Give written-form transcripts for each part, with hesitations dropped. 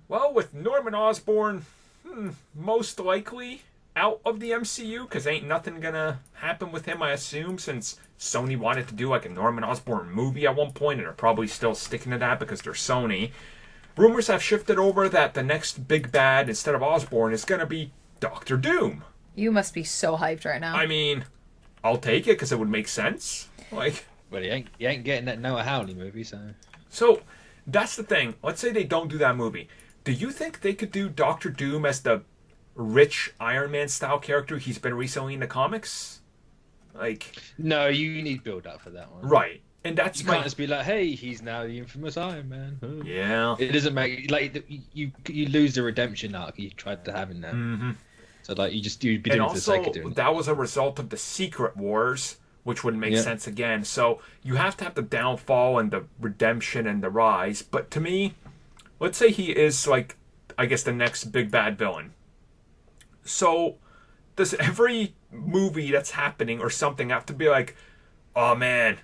Well, with Norman Osborn, most likely out of the MCU, because ain't nothing gonna happen with him, I assume, since Sony wanted to do like a Norman Osborn movie at one point, and are probably still sticking to that because they're Sony. Rumors have shifted over that the next big bad, instead of Osborn, is gonna be Doctor Doom. You must be so hyped right now. I mean, I'll take it because it would make sense. Like, Well, he ain't getting that Noah Hawley movie, so. so that's the thing. Let's say they don't do that movie. Do you think they could do Doctor Doom as the rich Iron Man style character he's been recently in the comics? Like, No, you need build up for that one. right. And that's You my can't just be like, hey, he's now the infamous Iron Man. yeah. It doesn't make like you lose the redemption arc you tried to have in there. Mm-hmm. So like you'd be And doing it for the sake also, of doing it. that was a result of the Secret Wars, which would make Yeah. sense again. So you have to have the downfall and the redemption and the rise. But to me, let's say he is like, I guess, the next big bad villain. So does every movie that's happening or something have to be like, oh man,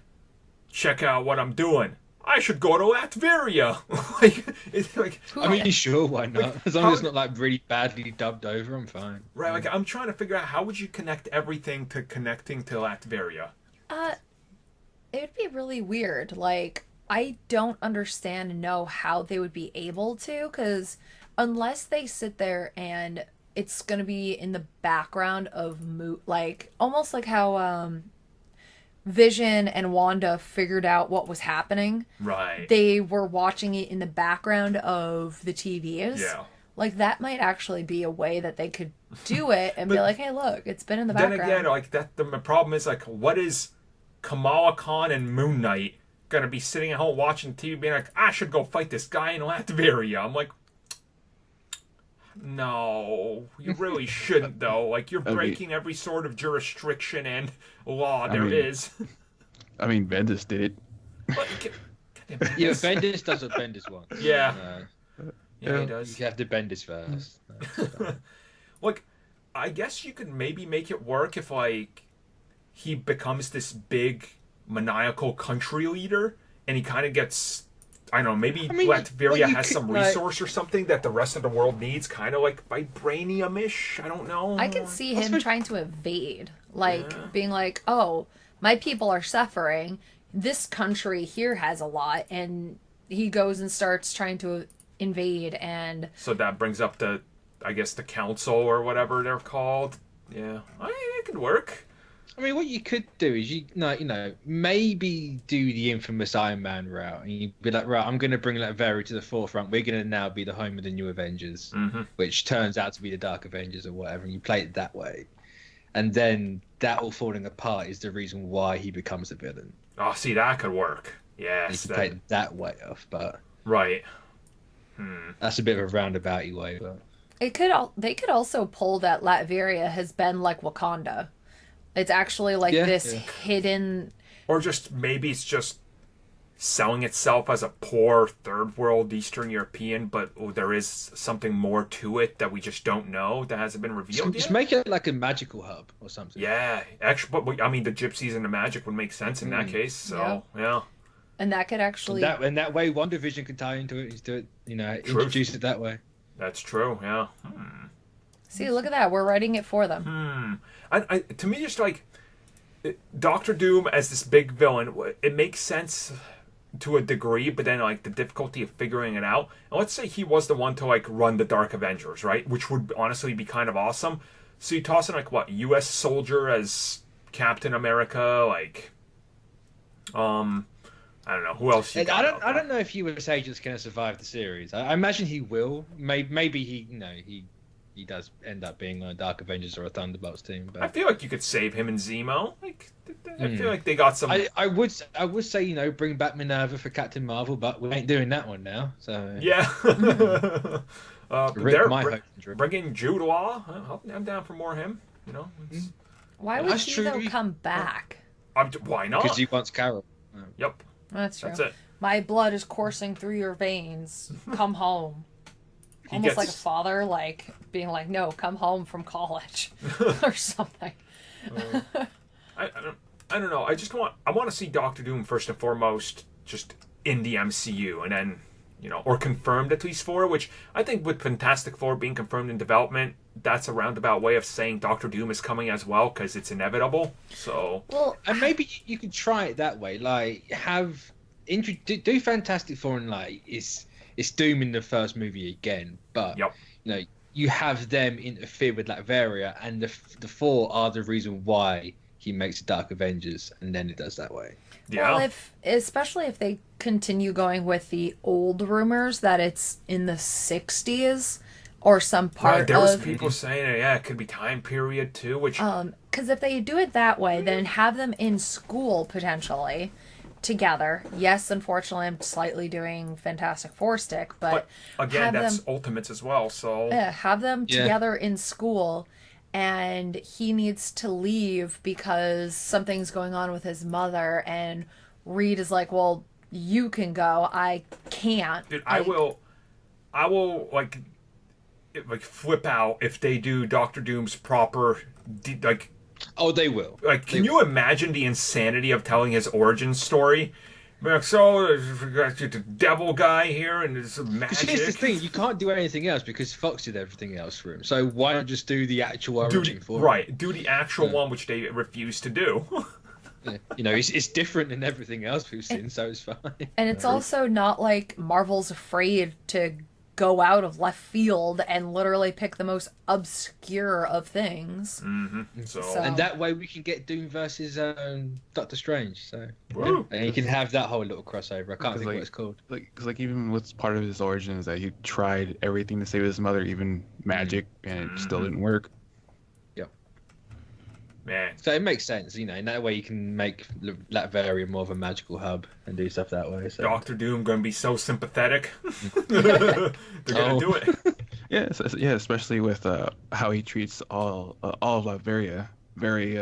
check out what I'm doing? I should go to Latveria. Like, it's like, I mean, sure, why not? Like, As long how- as it's not like really badly dubbed over, I'm fine. right? Like, I'm trying to figure out how would you connect everything to connecting to Latveria. Uh, it would be really weird. Like, I don't understand and know how they would be able to, because unless they sit there and it's gonna be in the background of like almost like how Vision and Wanda figured out what was happening. Right. They were watching it in the background of the TVs. Yeah. Like that might actually be a way that they could do it and be But like, "Hey, look, it's been in the Then background." again, like that, the problem is like, what is Kamala Khan and Moon Knight gonna be sitting at home watching TV, being like, I should go fight this guy in Latveria? I'm like, no, you really shouldn't though. Like you're I mean- breaking every sort of jurisdiction and law there mean- is. I mean, Bendis did it. Like, goddamn Yeah, Bendis. Bendis does what Bendis wants. Yeah. No, Yeah, he you does. have to Bendis first. Like, I guess you could maybe make it work if like he becomes this big maniacal country leader and he kind of gets, I don't know, maybe I mean, Latveria well, you has could, some like- resource or something that the rest of the world needs, kind of like vibranium-ish. I don't know. I can see him That's what- trying to evade, like Yeah. being like, "Oh, my people are suffering. This country here has a lot," and he goes and starts trying to invade. And So that brings up the, I guess, the council or whatever they're called. Yeah, it could work. I mean, what you could do is maybe do the infamous Iron Man route, and you'd be like, right, I'm going to bring Latveria to the forefront. We're going to now be the home of the new Avengers, Mm-hmm. which turns out to be the Dark Avengers or whatever. And you play it that way, and then that all falling apart is the reason why he becomes a villain. Oh, see, that could work. You Yes, can play it that way off, but right. that's a bit of a roundabouty way. But they could also pull that Latveria has been like Wakanda. It's actually like Yeah, this yeah. hidden. Or just maybe it's just selling itself as a poor third world Eastern European, but there is something more to it that we just don't know that hasn't been revealed just yet. make it like a magical hub or something. Yeah, actually, but I mean, the gypsies and the magic would make sense in that case. So yeah, And that could actually. And that way, One Division can tie into it. Is do it, introduce it that way. that's true. Yeah. See, look at that. We're writing it for them. To me, just like Doctor Doom as this big villain, it makes sense to a degree, but then like the difficulty of figuring it out. And let's say he was the one to like run the Dark Avengers, right? Which would honestly be kind of awesome. So you toss in like what, U.S. soldier as Captain America, like I don't know who else. You And got I out don't there? know if U.S. Agent's going to survive the series. I imagine he will. Maybe he does end up being on a Dark Avengers or a Thunderbolts team. I But feel like you could save him and Zemo. Like I feel like they got some. I would say bring back Minerva for Captain Marvel, but we ain't doing that one now. So Yeah. Rick they're my hopes and dreams. bringing Jude Law. I'm down for more of him. It's, Why would That's he true. though come back? why not? because he wants Carol. Yep, That's true. that's it. My blood is coursing through your veins. Come home. He Almost gets, like a father, like being like, "No, come home from college," or something. I don't know. I want to see Doctor Doom first and foremost, just in the MCU, and then or confirmed at least for, which I think with Fantastic Four being confirmed in development, that's a roundabout way of saying Doctor Doom is coming as well, because it's inevitable. So, Well, And maybe you could try it that way, like do Fantastic Four and like it's Doom in the first movie again, but yep. You have them interfere with Latveria, and the Four are the reason why he makes Dark Avengers, and then it does that way. Yeah. well, especially if they continue going with the old rumors that it's in the 60s or some part Right, there was of people saying, yeah, it could be time period too, which because if they do it that way, then have them in school potentially together. Yes, unfortunately, I'm slightly doing Fantastic Four stick, but again, have that's them, Ultimates as well. So have them Yeah. together in school, and he needs to leave because something's going on with his mother, and Reed is like, "Well, you can go. I can't." dude, I will like flip out if they do Doctor Doom's proper like. Oh, they will. Like, can you imagine the insanity of telling his origin story? Like, so, we got the devil guy here, and there's some Because magic. here's the thing, you can't do anything else because Fox did everything else for him. So why not just do the actual origin for him? Right, do the actual one, which they refuse to do. Yeah. It's different than everything else we've seen, so it's fine. And it's also not like Marvel's afraid to go out of left field and literally pick the most obscure of things. So, And that way we can get Doom versus Doctor Strange. So Woo. and you can have that whole little crossover. I can't think like, what it's called. Because even what's part of his origin is that he tried everything to save his mother, even magic, and it still didn't work. man, So it makes sense, in that way you can make Latveria more of a magical hub and do stuff that way. So. Doctor Doom gonna be so sympathetic. They're gonna do it. Yeah, especially with how he treats all of Latveria very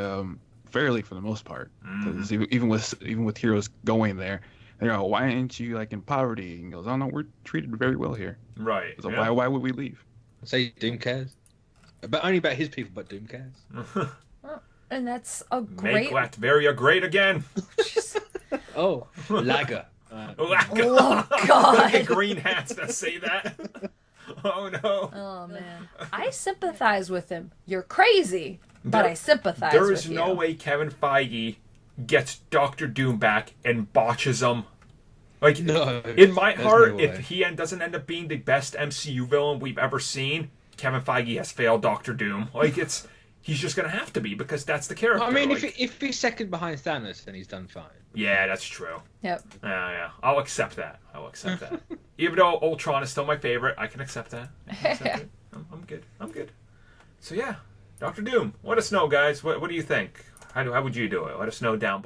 fairly for the most part. Because even with heroes going there, they're like, why aren't you like in poverty? And he goes, oh no, we're treated very well here. Right. So yeah. why would we leave? Say Doom cares, but only about his people. But Doom cares. And that's a Make great... Latveria great again. Oh, Lager. Oh, God. The green hats that say that. Oh no. Oh, man. I sympathize with him. You're crazy, but I sympathize There with is you. no way Kevin Feige gets Doctor Doom back and botches him. Like, No, in my there's heart, no if way. he doesn't end up being the best MCU villain we've ever seen, Kevin Feige has failed Doctor Doom. Like, he's just gonna have to be, because that's the character. I mean, like, if he's second behind Thanos, then he's done fine. yeah, that's true. Yep. Yeah, I'll accept that. Even though Ultron is still my favorite, I can accept that. It. I'm good. So yeah, Doctor Doom. Let us know, guys. What do you think? How would you do it? Let us know down below.